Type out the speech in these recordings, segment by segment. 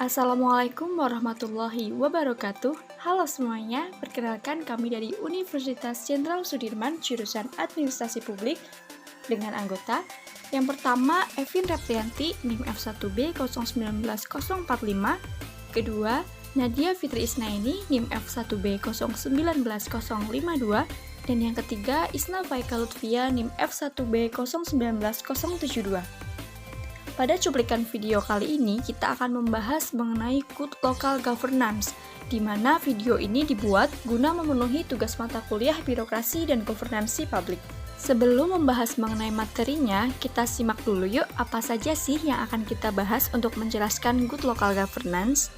Assalamualaikum warahmatullahi wabarakatuh. Halo semuanya, perkenalkan kami dari Universitas Jenderal Sudirman, jurusan Administrasi Publik, dengan anggota. Yang pertama, Evin Replianti, NIM F1B 019045. Kedua, Nadia Fitri Isnaini, NIM F1B 019052. Dan yang ketiga, Isna Faika Lutfia, NIM F1B 019072. Pada cuplikan video kali ini, kita akan membahas mengenai Good Local Governance, di mana video ini dibuat guna memenuhi tugas mata kuliah Birokrasi dan Governansi Publik. Sebelum membahas mengenai materinya, kita simak dulu yuk apa saja sih yang akan kita bahas untuk menjelaskan Good Local Governance.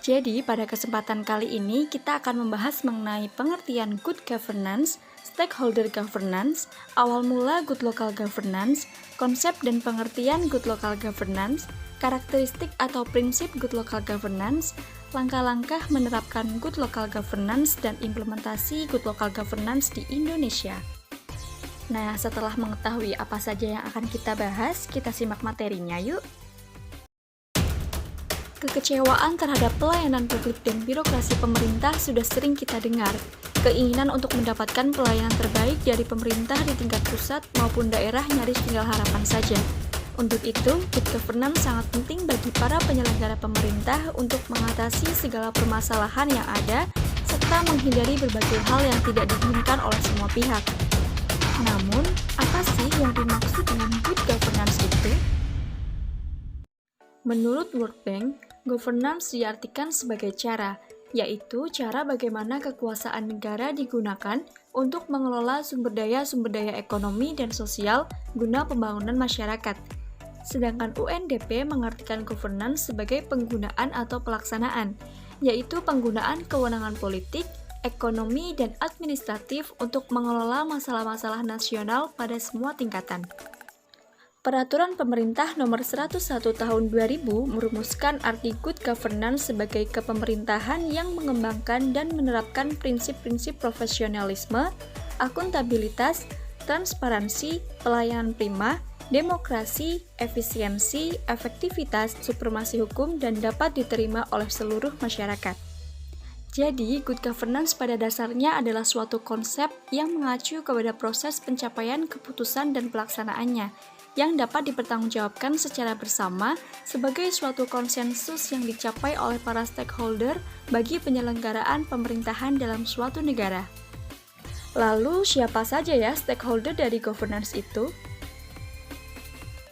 Jadi, pada kesempatan kali ini, kita akan membahas mengenai pengertian Good Governance, Stakeholder Governance, awal mula Good Local Governance, konsep dan pengertian Good Local Governance, karakteristik atau prinsip Good Local Governance, langkah-langkah menerapkan Good Local Governance dan implementasi Good Local Governance di Indonesia. Nah, setelah mengetahui apa saja yang akan kita bahas, kita simak materinya yuk. Kekecewaan terhadap pelayanan publik dan birokrasi pemerintah sudah sering kita dengar. Keinginan untuk mendapatkan pelayanan terbaik dari pemerintah di tingkat pusat maupun daerah nyaris tinggal harapan saja. Untuk itu, good governance sangat penting bagi para penyelenggara pemerintah untuk mengatasi segala permasalahan yang ada, serta menghindari berbagai hal yang tidak diinginkan oleh semua pihak. Namun, apa sih yang dimaksud dengan good governance itu? Menurut World Bank, governance diartikan sebagai cara, yaitu cara bagaimana kekuasaan negara digunakan untuk mengelola sumber daya ekonomi dan sosial guna pembangunan masyarakat. Sedangkan UNDP mengartikan governance sebagai penggunaan atau pelaksanaan, yaitu penggunaan kewenangan politik, ekonomi, dan administratif untuk mengelola masalah-masalah nasional pada semua tingkatan. Peraturan Pemerintah Nomor 101 Tahun 2000 merumuskan arti good governance sebagai kepemerintahan yang mengembangkan dan menerapkan prinsip-prinsip profesionalisme, akuntabilitas, transparansi, pelayanan prima, demokrasi, efisiensi, efektivitas, supremasi hukum, dan dapat diterima oleh seluruh masyarakat. Jadi, good governance pada dasarnya adalah suatu konsep yang mengacu kepada proses pencapaian keputusan dan pelaksanaannya, yang dapat dipertanggungjawabkan secara bersama sebagai suatu konsensus yang dicapai oleh para stakeholder bagi penyelenggaraan pemerintahan dalam suatu negara. Lalu, siapa saja ya stakeholder dari governance itu?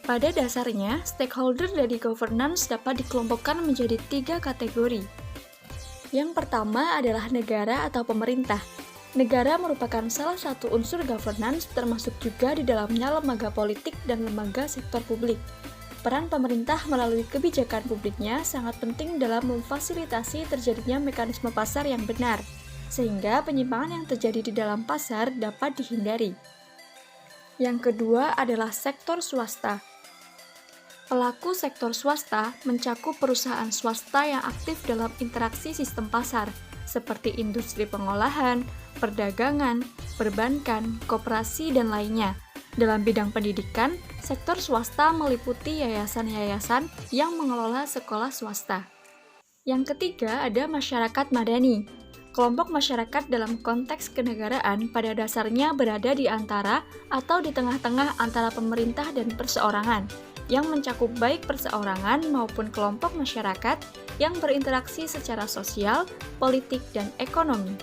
Pada dasarnya, stakeholder dari governance dapat dikelompokkan menjadi 3 kategori. Yang pertama adalah negara atau pemerintah. Negara merupakan salah satu unsur governance, termasuk juga di dalamnya lembaga politik dan lembaga sektor publik. Peran pemerintah melalui kebijakan publiknya sangat penting dalam memfasilitasi terjadinya mekanisme pasar yang benar, sehingga penyimpangan yang terjadi di dalam pasar dapat dihindari. Yang kedua adalah sektor swasta. Pelaku sektor swasta mencakup perusahaan swasta yang aktif dalam interaksi sistem pasar, seperti industri pengolahan, perdagangan, perbankan, koperasi, dan lainnya. Dalam bidang pendidikan, sektor swasta meliputi yayasan-yayasan yang mengelola sekolah swasta. Yang ketiga ada masyarakat madani. Kelompok masyarakat dalam konteks kenegaraan pada dasarnya berada di antara atau di tengah-tengah antara pemerintah dan perseorangan, yang mencakup baik perseorangan maupun kelompok masyarakat yang berinteraksi secara sosial, politik, dan ekonomi.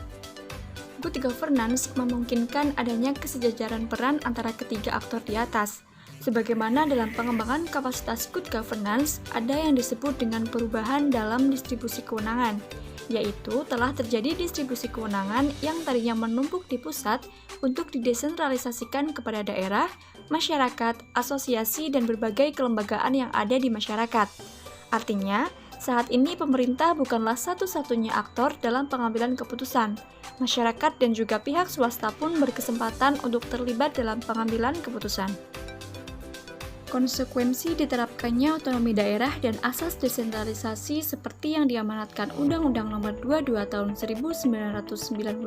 Good governance memungkinkan adanya kesejajaran peran antara ketiga aktor di atas. Sebagaimana dalam pengembangan kapasitas good governance, ada yang disebut dengan perubahan dalam distribusi kewenangan, yaitu telah terjadi distribusi kewenangan yang tadinya menumpuk di pusat untuk didesentralisasikan kepada daerah, masyarakat, asosiasi, dan berbagai kelembagaan yang ada di masyarakat. Artinya, saat ini pemerintah bukanlah satu-satunya aktor dalam pengambilan keputusan. Masyarakat dan juga pihak swasta pun berkesempatan untuk terlibat dalam pengambilan keputusan. Konsekuensi diterapkannya otonomi daerah dan asas desentralisasi seperti yang diamanatkan Undang-Undang Nomor 22 Tahun 1999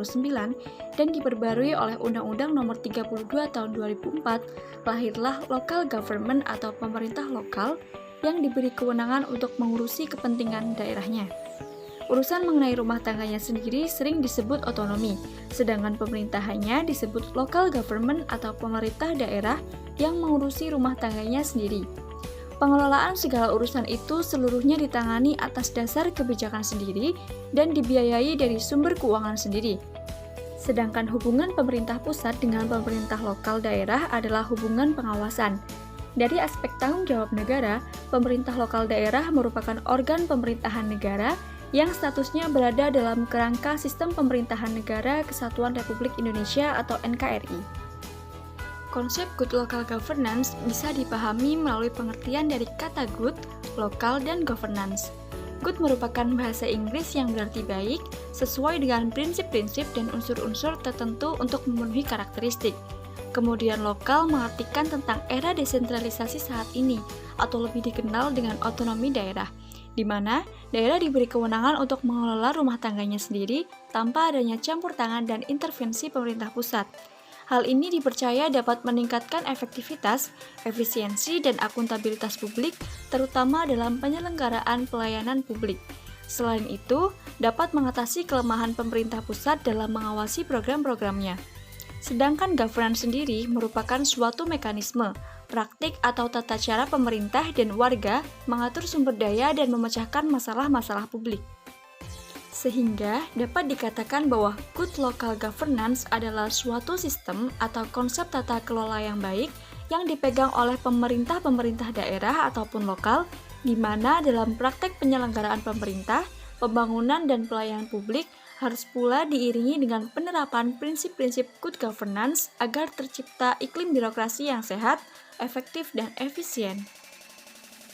dan diperbarui oleh Undang-Undang Nomor 32 Tahun 2004, lahirlah local government atau pemerintah lokal yang diberi kewenangan untuk mengurusi kepentingan daerahnya. Urusan mengenai rumah tangganya sendiri sering disebut otonomi, sedangkan pemerintahannya disebut local government atau pemerintah daerah yang mengurusi rumah tangganya sendiri. Pengelolaan segala urusan itu seluruhnya ditangani atas dasar kebijakan sendiri dan dibiayai dari sumber keuangan sendiri. Sedangkan hubungan pemerintah pusat dengan pemerintah lokal daerah adalah hubungan pengawasan. Dari aspek tanggung jawab negara, pemerintah lokal daerah merupakan organ pemerintahan negara yang statusnya berada dalam kerangka Sistem Pemerintahan Negara Kesatuan Republik Indonesia atau NKRI. Konsep good local governance bisa dipahami melalui pengertian dari kata good, lokal, dan governance. Good merupakan bahasa Inggris yang berarti baik, sesuai dengan prinsip-prinsip dan unsur-unsur tertentu untuk memenuhi karakteristik. Kemudian lokal mengartikan tentang era desentralisasi saat ini, atau lebih dikenal dengan otonomi daerah, di mana daerah diberi kewenangan untuk mengelola rumah tangganya sendiri tanpa adanya campur tangan dan intervensi pemerintah pusat. Hal ini dipercaya dapat meningkatkan efektivitas, efisiensi, dan akuntabilitas publik, terutama dalam penyelenggaraan pelayanan publik. Selain itu, dapat mengatasi kelemahan pemerintah pusat dalam mengawasi program-programnya. Sedangkan governance sendiri merupakan suatu mekanisme, praktik atau tata cara pemerintah dan warga mengatur sumber daya dan memecahkan masalah-masalah publik. Sehingga dapat dikatakan bahwa good local governance adalah suatu sistem atau konsep tata kelola yang baik yang dipegang oleh pemerintah-pemerintah daerah ataupun lokal, di mana dalam praktek penyelenggaraan pemerintah, pembangunan dan pelayanan publik harus pula diiringi dengan penerapan prinsip-prinsip good governance agar tercipta iklim birokrasi yang sehat, efektif, dan efisien.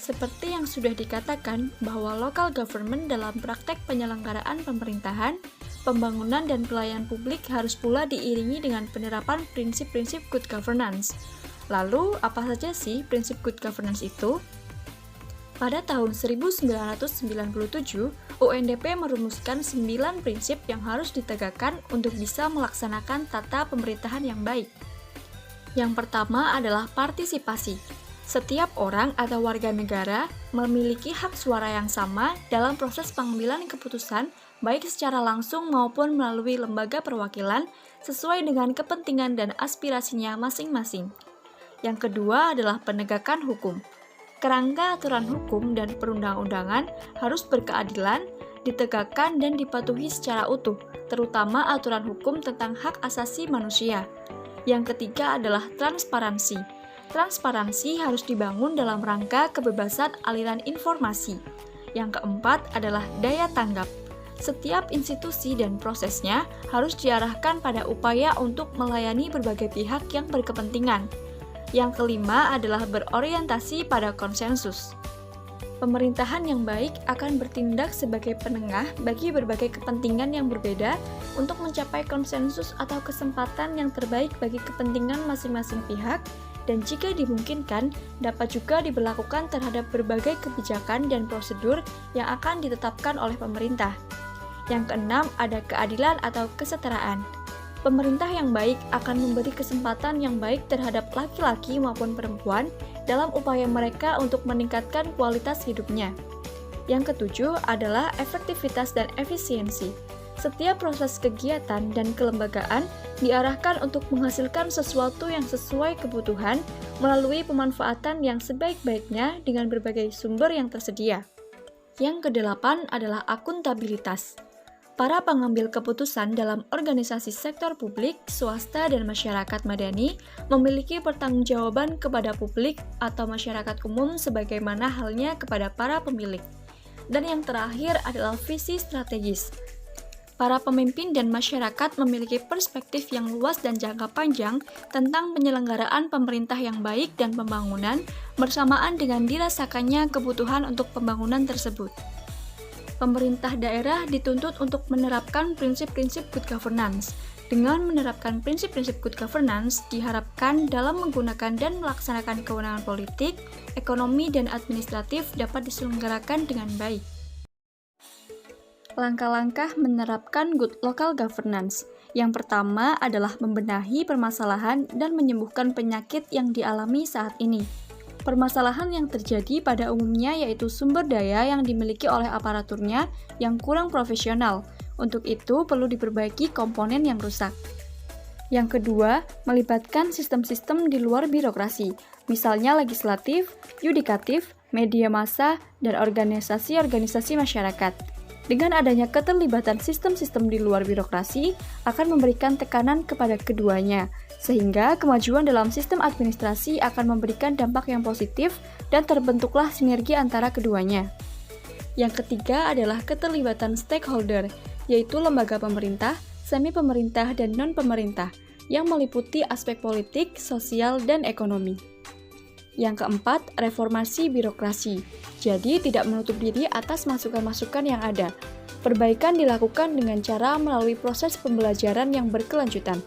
Seperti yang sudah dikatakan bahwa local government dalam praktek penyelenggaraan pemerintahan, pembangunan, dan pelayanan publik harus pula diiringi dengan penerapan prinsip-prinsip good governance. Lalu, apa saja sih prinsip good governance itu? Pada tahun 1997, UNDP merumuskan 9 prinsip yang harus ditegakkan untuk bisa melaksanakan tata pemerintahan yang baik. Yang pertama adalah partisipasi. Setiap orang atau warga negara memiliki hak suara yang sama dalam proses pengambilan keputusan, baik secara langsung maupun melalui lembaga perwakilan, sesuai dengan kepentingan dan aspirasinya masing-masing. Yang kedua adalah penegakan hukum. Kerangka aturan hukum dan perundang-undangan harus berkeadilan, ditegakkan dan dipatuhi secara utuh, terutama aturan hukum tentang hak asasi manusia. Yang ketiga adalah transparansi. Transparansi harus dibangun dalam rangka kebebasan aliran informasi. Yang keempat adalah daya tanggap. Setiap institusi dan prosesnya harus diarahkan pada upaya untuk melayani berbagai pihak yang berkepentingan. Yang kelima adalah berorientasi pada konsensus. Pemerintahan yang baik akan bertindak sebagai penengah bagi berbagai kepentingan yang berbeda untuk mencapai konsensus atau kesempatan yang terbaik bagi kepentingan masing-masing pihak, dan jika dimungkinkan, dapat juga diberlakukan terhadap berbagai kebijakan dan prosedur yang akan ditetapkan oleh pemerintah. Yang keenam, ada keadilan atau kesetaraan. Pemerintah yang baik akan memberi kesempatan yang baik terhadap laki-laki maupun perempuan dalam upaya mereka untuk meningkatkan kualitas hidupnya. Yang ketujuh adalah efektivitas dan efisiensi. Setiap proses kegiatan dan kelembagaan diarahkan untuk menghasilkan sesuatu yang sesuai kebutuhan melalui pemanfaatan yang sebaik-baiknya dengan berbagai sumber yang tersedia. Yang kedelapan adalah akuntabilitas. Para pengambil keputusan dalam organisasi sektor publik, swasta, dan masyarakat madani memiliki pertanggungjawaban kepada publik atau masyarakat umum sebagaimana halnya kepada para pemilik. Dan yang terakhir adalah visi strategis. Para pemimpin dan masyarakat memiliki perspektif yang luas dan jangka panjang tentang penyelenggaraan pemerintah yang baik dan pembangunan bersamaan dengan dirasakannya kebutuhan untuk pembangunan tersebut. Pemerintah daerah dituntut untuk menerapkan prinsip-prinsip good governance. Dengan menerapkan prinsip-prinsip good governance, diharapkan dalam menggunakan dan melaksanakan kewenangan politik, ekonomi, dan administratif dapat diselenggarakan dengan baik. Langkah-langkah menerapkan good local governance. Yang pertama adalah membenahi permasalahan dan menyembuhkan penyakit yang dialami saat ini. Permasalahan yang terjadi pada umumnya yaitu sumber daya yang dimiliki oleh aparaturnya yang kurang profesional. Untuk itu, perlu diperbaiki komponen yang rusak. Yang kedua, melibatkan sistem-sistem di luar birokrasi, misalnya legislatif, yudikatif, media massa, dan organisasi-organisasi masyarakat. Dengan adanya keterlibatan sistem-sistem di luar birokrasi, akan memberikan tekanan kepada keduanya, sehingga kemajuan dalam sistem administrasi akan memberikan dampak yang positif dan terbentuklah sinergi antara keduanya. Yang ketiga adalah keterlibatan stakeholder, yaitu lembaga pemerintah, semi-pemerintah, dan non-pemerintah, yang meliputi aspek politik, sosial, dan ekonomi. Yang keempat, reformasi birokrasi. Jadi, tidak menutup diri atas masukan-masukan yang ada. Perbaikan dilakukan dengan cara melalui proses pembelajaran yang berkelanjutan.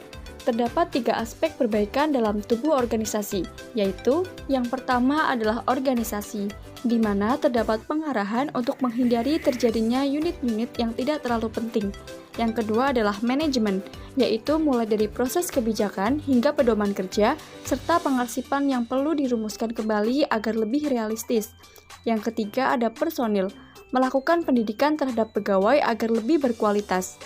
Terdapat 3 aspek perbaikan dalam tubuh organisasi, yaitu yang pertama adalah organisasi, di mana terdapat pengarahan untuk menghindari terjadinya unit-unit yang tidak terlalu penting. Yang kedua adalah manajemen, yaitu mulai dari proses kebijakan hingga pedoman kerja, serta pengarsipan yang perlu dirumuskan kembali agar lebih realistis. Yang ketiga ada personil, melakukan pendidikan terhadap pegawai agar lebih berkualitas.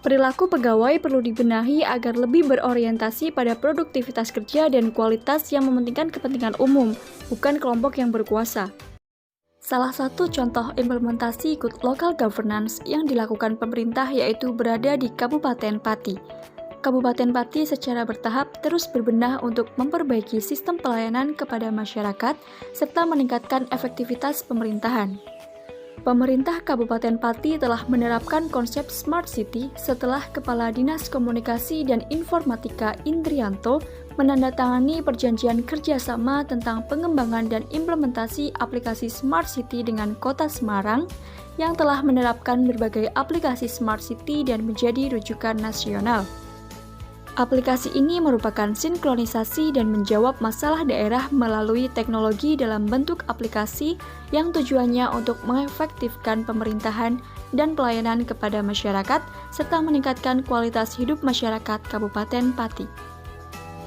Perilaku pegawai perlu dibenahi agar lebih berorientasi pada produktivitas kerja dan kualitas yang mementingkan kepentingan umum, bukan kelompok yang berkuasa. Salah satu contoh implementasi good local governance yang dilakukan pemerintah yaitu berada di Kabupaten Pati. Kabupaten Pati secara bertahap terus berbenah untuk memperbaiki sistem pelayanan kepada masyarakat serta meningkatkan efektivitas pemerintahan. Pemerintah Kabupaten Pati telah menerapkan konsep Smart City setelah Kepala Dinas Komunikasi dan Informatika Indrianto menandatangani perjanjian kerjasama tentang pengembangan dan implementasi aplikasi Smart City dengan Kota Semarang yang telah menerapkan berbagai aplikasi Smart City dan menjadi rujukan nasional. Aplikasi ini merupakan sinkronisasi dan menjawab masalah daerah melalui teknologi dalam bentuk aplikasi yang tujuannya untuk mengefektifkan pemerintahan dan pelayanan kepada masyarakat serta meningkatkan kualitas hidup masyarakat Kabupaten Pati.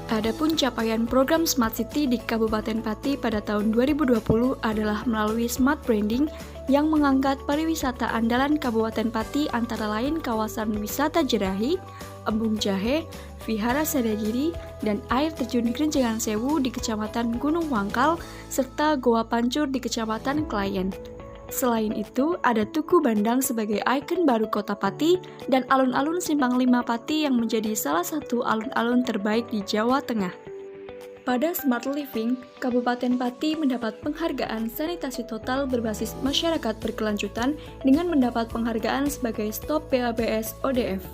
Adapun capaian program Smart City di Kabupaten Pati pada tahun 2020 adalah melalui Smart Branding yang mengangkat pariwisata andalan Kabupaten Pati antara lain kawasan wisata Jerahi, Embung Jahe, Vihara Sadagiri, dan air terjun Grenjengan Sewu di Kecamatan Gunung Wangkal, serta Goa Pancur di Kecamatan Klayen. Selain itu, ada Tugu Bandang sebagai ikon baru Kota Pati dan alun-alun Simpang 5 Pati yang menjadi salah satu alun-alun terbaik di Jawa Tengah. Pada Smart Living, Kabupaten Pati mendapat penghargaan sanitasi total berbasis masyarakat berkelanjutan dengan mendapat penghargaan sebagai Stop BABS ODF.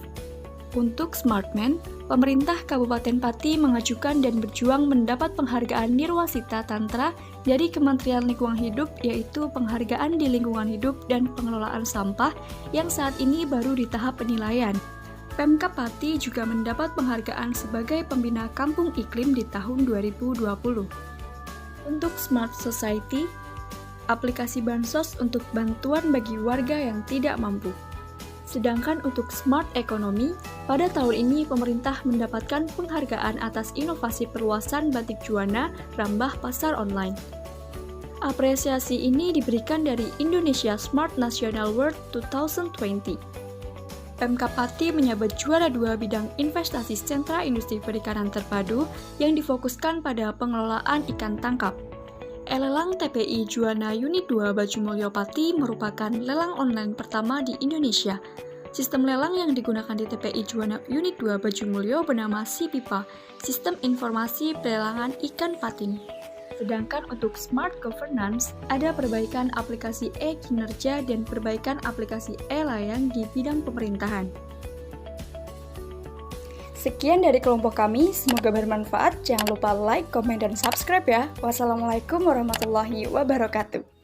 Untuk Smartman, pemerintah Kabupaten Pati mengajukan dan berjuang mendapat penghargaan Nirwasita Tantra dari Kementerian Lingkungan Hidup, yaitu penghargaan di lingkungan hidup dan pengelolaan sampah yang saat ini baru di tahap penilaian. Pemkab Pati juga mendapat penghargaan sebagai pembina kampung iklim di tahun 2020. Untuk Smart Society, aplikasi bansos untuk bantuan bagi warga yang tidak mampu. Sedangkan untuk Smart Economy, pada tahun ini pemerintah mendapatkan penghargaan atas inovasi perluasan Batik Juwana Rambah Pasar Online. Apresiasi ini diberikan dari Indonesia Smart National Award 2020. Pemkab Pati menyabet juara 2 bidang investasi sentra industri perikanan terpadu yang difokuskan pada pengelolaan ikan tangkap. Lelang TPI Juwana Unit 2 Bajumulyo Pati merupakan lelang online pertama di Indonesia. Sistem lelang yang digunakan di TPI Juwana Unit 2 Bajumulyo bernama SIPIPA, Sistem Informasi Pelelangan Ikan Patin. Sedangkan untuk Smart Governance, ada perbaikan aplikasi e-kinerja dan perbaikan aplikasi e-layang di bidang pemerintahan. Sekian dari kelompok kami, semoga bermanfaat. Jangan lupa like, komen, dan subscribe ya. Wassalamualaikum warahmatullahi wabarakatuh.